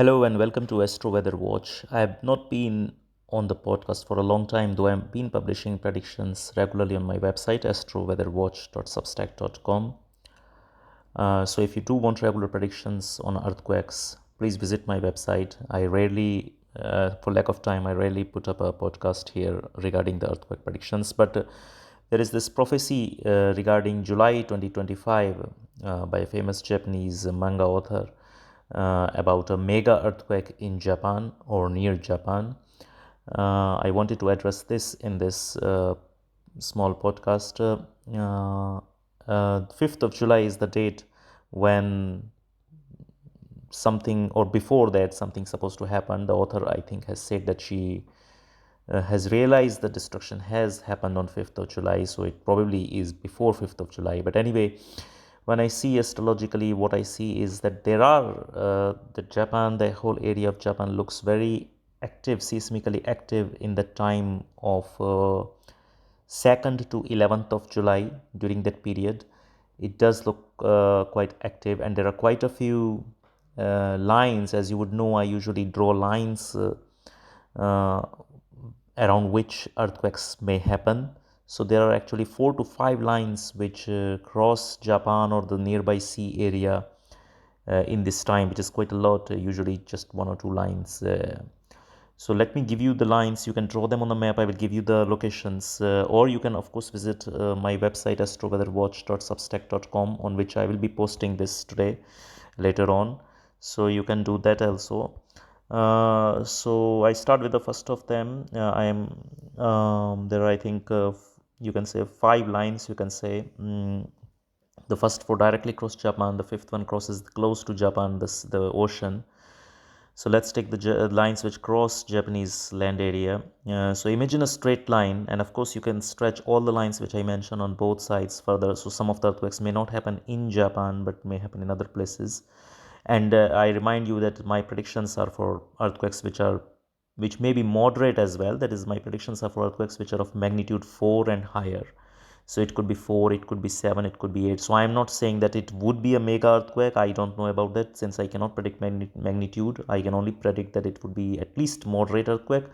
Hello and welcome to Astro Weather Watch. I have not been on the podcast for a long time, though I've been publishing predictions regularly on my website, astroweatherwatch.substack.com. So if you do want regular predictions on earthquakes, please visit my website. For lack of time, I rarely put up a podcast here regarding the earthquake predictions, but there is this prophecy regarding July 2025 by a famous Japanese manga author about a mega earthquake in Japan or near Japan. I wanted to address this in this small podcast. 5th of July is the date when something, or before that, something supposed to happen. The author, I think, has said that she has realized the destruction has happened on 5th of July, so it probably is before 5th of July. But anyway, when I see astrologically, what I see is that there are the whole area of Japan looks very active, seismically active in the time of 2nd to 11th of July. During that period, it does look quite active, and there are quite a few lines. As you would know, I usually draw lines around which earthquakes may happen. So there are actually 4 to 5 lines which cross Japan or the nearby sea area in this time, which is quite a lot, usually just 1 or 2 lines. So let me give you the lines. You can draw them on the map. I will give you the locations, or you can of course visit my website astroweatherwatch.substack.com, on which I will be posting this today later on. So you can do that also. So I start with the first of them. There are, I think, you can say 5 lines, you can say. The first 4 directly cross Japan, the 5th one crosses close to Japan, the ocean. So let's take the lines which cross Japanese land area. So imagine a straight line, and of course you can stretch all the lines which I mentioned on both sides further. So some of the earthquakes may not happen in Japan, but may happen in other places. And I remind you that my predictions are for earthquakes which may be moderate as well. That is, my predictions are for earthquakes which are of magnitude 4 and higher. So it could be 4, it could be 7, it could be 8. So I am not saying that it would be a mega earthquake. I don't know about that, since I cannot predict magnitude. I can only predict that it would be at least moderate earthquake.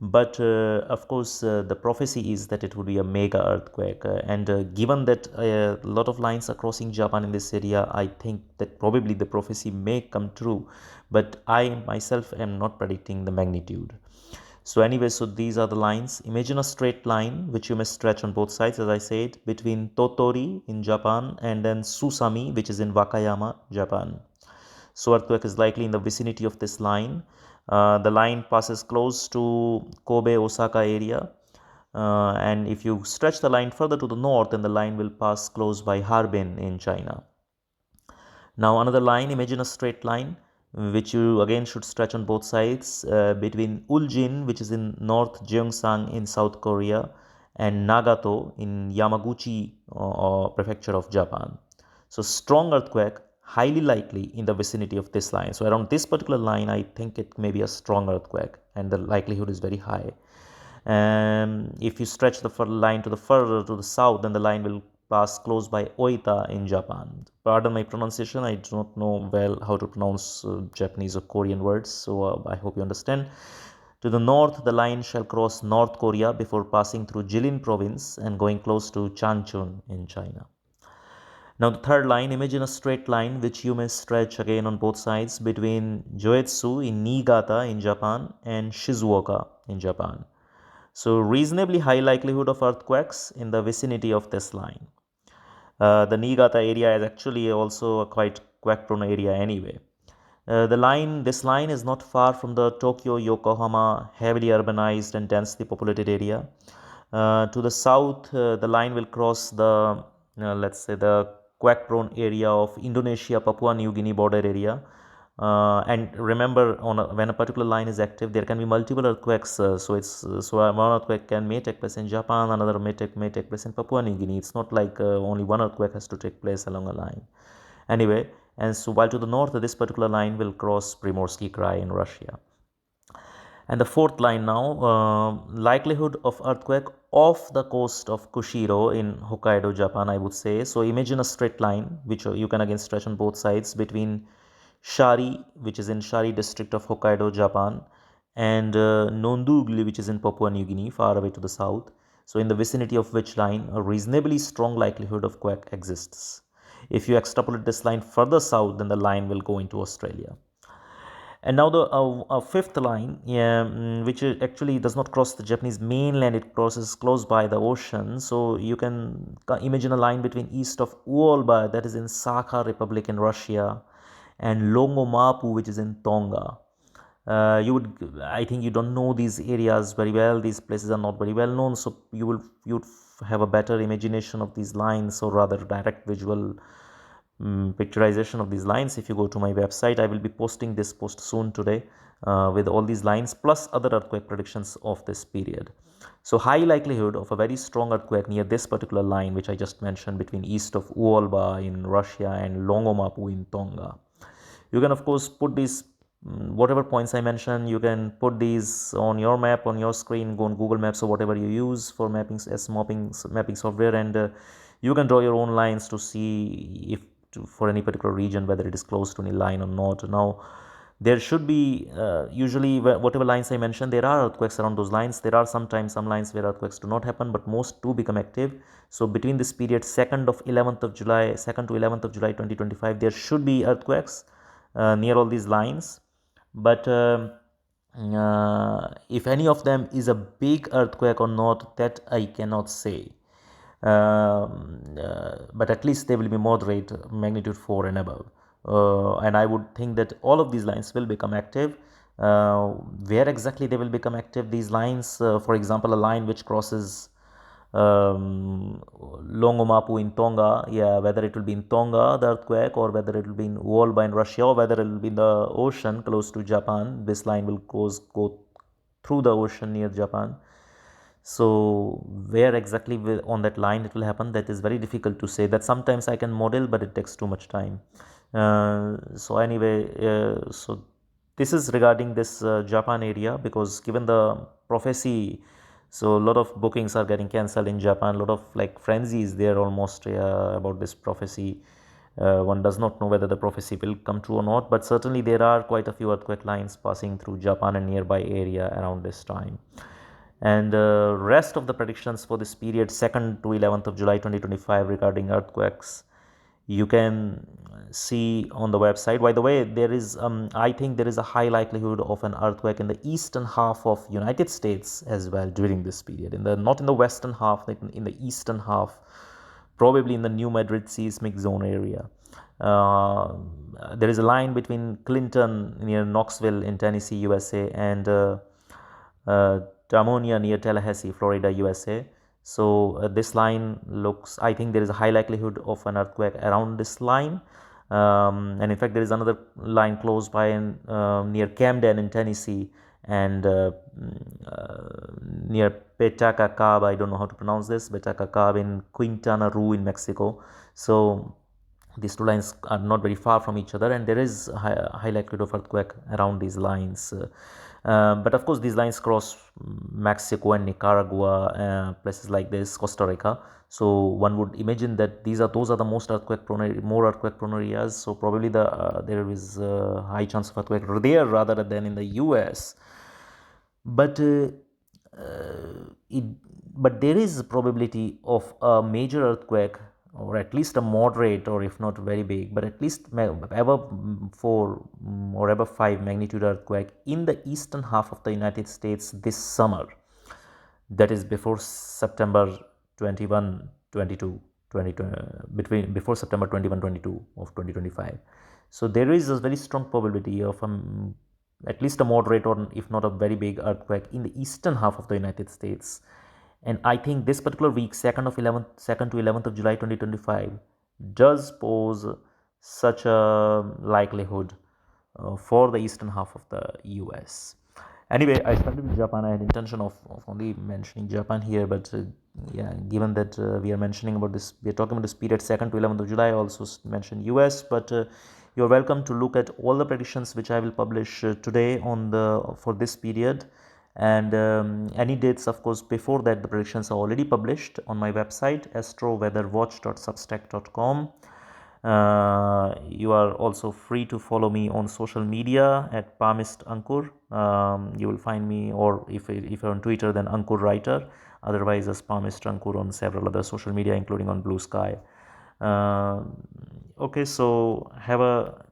But of course, the prophecy is that it would be a mega earthquake. And given that a lot of lines are crossing Japan in this area, I think that probably the prophecy may come true. But I myself am not predicting the magnitude. So anyway, so these are the lines. Imagine a straight line which you may stretch on both sides, as I said, between Totori in Japan and then Susami, which is in Wakayama, Japan. So earthquake is likely in the vicinity of this line. The line passes close to Kobe, Osaka area. And if you stretch the line further to the north, then the line will pass close by Harbin in China. Now another line, imagine a straight line which you again should stretch on both sides between Uljin, which is in North Gyeongsang in South Korea, and Nagato in Yamaguchi prefecture of Japan. So strong earthquake, highly likely in the vicinity of this line. So around this particular line, I think it may be a strong earthquake, and the likelihood is very high. If you stretch the line to the further to the south, then the line will pass close by Oita in Japan. Pardon my pronunciation, I do not know well how to pronounce Japanese or Korean words, so I hope you understand. To the north, the line shall cross North Korea before passing through Jilin province and going close to Changchun in China. Now the third line, imagine a straight line which you may stretch again on both sides between Joetsu in Niigata in Japan and Shizuoka in Japan. So reasonably high likelihood of earthquakes in the vicinity of this line. The Niigata area is actually also a quite quake prone area anyway. This line is not far from the Tokyo Yokohama heavily urbanized and densely populated area. To the south, the line will cross the let's say the quake prone area of Indonesia Papua New Guinea border area. And remember, when a particular line is active, there can be multiple earthquakes. So one earthquake may take place in Japan, another may take place in Papua New Guinea. It's not like only one earthquake has to take place along a line. Anyway, and so while to the north, this particular line will cross Primorsky Krai in Russia. And the fourth line now, likelihood of earthquake off the coast of Kushiro in Hokkaido, Japan, I would say. So imagine a straight line, which you can again stretch on both sides between Shari, which is in Shari district of Hokkaido, Japan, and Nondugli, which is in Papua New Guinea, far away to the south. So in the vicinity of which line a reasonably strong likelihood of quake exists. If you extrapolate this line further south, then the line will go into Australia. And now the fifth line, yeah, which actually does not cross the Japanese mainland, it crosses close by the ocean. So you can imagine a line between east of Uolba, that is in Sakha Republic in Russia, and Longomapu, which is in Tonga. I think you don't know these areas very well. These places are not very well known, so you'd have a better imagination of these lines, or rather direct visual picturization of these lines. If you go to my website, I will be posting this post soon today with all these lines plus other earthquake predictions of this period. So high likelihood of a very strong earthquake near this particular line, which I just mentioned, between east of Uolba in Russia and Longomapu in Tonga. You can of course put these whatever points I mentioned, you can put these on your map, on your screen, go on Google Maps or whatever you use for mapping software, and you can draw your own lines to see if for any particular region whether it is close to any line or not. Now there should be usually whatever lines I mentioned, there are earthquakes around those lines. There are sometimes some lines where earthquakes do not happen, but most do become active. So between this period 2nd to 11th of July 2025, there should be earthquakes near all these lines. But if any of them is a big earthquake or not, that I cannot say. But at least they will be moderate, magnitude 4 and above. And I would think that all of these lines will become active. Where exactly they will become active, these lines, for example, a line which crosses Longomapu in Tonga, yeah, whether it will be in Tonga, the earthquake, or whether it will be in Uolba in Russia, or whether it will be in the ocean close to Japan. This line will go through the ocean near Japan. So where exactly on that line it will happen, that is very difficult to say. That sometimes I can model, but it takes too much time. So anyway, so this is regarding this Japan area, because given the prophecy, so a lot of bookings are getting cancelled in Japan. A lot of like frenzy is there almost about this prophecy. One does not know whether the prophecy will come true or not, but certainly there are quite a few earthquake lines passing through Japan and nearby area around this time. And the rest of the predictions for this period 2nd to 11th of July 2025 regarding earthquakes, you can see on the website. By the way, there is I think there is a high likelihood of an earthquake in the eastern half of United States as well during this period, in the not in the western half, like in the eastern half, probably in the New Madrid seismic zone area. There is a line between Clinton near Knoxville in Tennessee, USA, and Tamonia near Tallahassee, Florida, USA. So this line looks, I think there is a high likelihood of an earthquake around this line. And in fact, there is another line close by in, near Camden in Tennessee, and near Petaca Cab, I don't know how to pronounce this, Petaca Cab in Quintana Roo in Mexico. So these two lines are not very far from each other, and there is high likelihood of earthquake around these lines. But of course, these lines cross Mexico and Nicaragua, places like this, Costa Rica. So one would imagine that those are the more earthquake prone areas. So probably there is a high chance of earthquake there rather than in the US. But it, but there is a probability of a major earthquake, or at least a moderate, or if not very big, but at least above 4 or above 5 magnitude earthquake in the eastern half of the United States this summer. That is before September 21, 22, 20, before September 21, 22 of 2025. So there is a very strong probability of at least a moderate, or if not a very big earthquake in the eastern half of the United States. And I think this particular week, 2nd to 11th of July 2025, does pose such a likelihood for the eastern half of the US. Anyway, I started with Japan. I had intention of only mentioning Japan here, but yeah, given that we are mentioning about this, we are talking about this period 2nd to 11th of July, I also mentioned US, but you're welcome to look at all the predictions which I will publish today for this period. And any dates, of course, before that, the predictions are already published on my website astroweatherwatch.substack.com. You are also free to follow me on social media at Palmist Ankur. You will find me, or if you're on Twitter, then Ankur Writer. Otherwise, as Palmist Ankur on several other social media, including on Blue Sky. Okay, so have a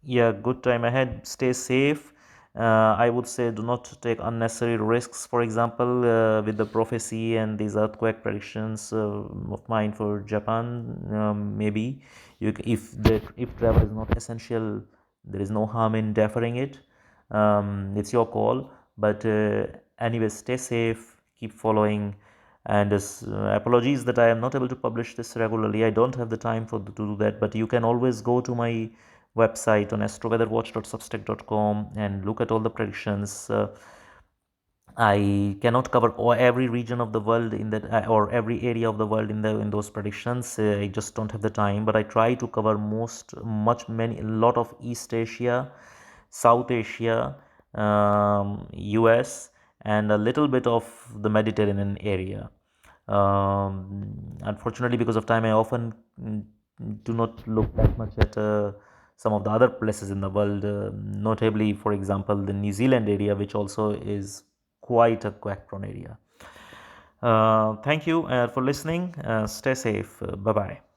good time ahead. Stay safe. I would say do not take unnecessary risks. For example, with the prophecy and these earthquake predictions of mine for Japan, maybe if travel is not essential, there is no harm in deferring it. It's your call. But anyway, stay safe. Keep following. And apologies that I am not able to publish this regularly. I don't have the time to do that. But you can always go to my website on astroweatherwatch.substack.com and look at all the predictions. I cannot cover every region of the world in that or every area of the world in those predictions. I just don't have the time, but I try to cover a lot of East Asia, South Asia, US, and a little bit of the Mediterranean area. Unfortunately, because of time, I often do not look that much at some of the other places in the world, notably, for example, the New Zealand area, which also is quite a quake prone area. Thank you for listening. Stay safe. Bye bye.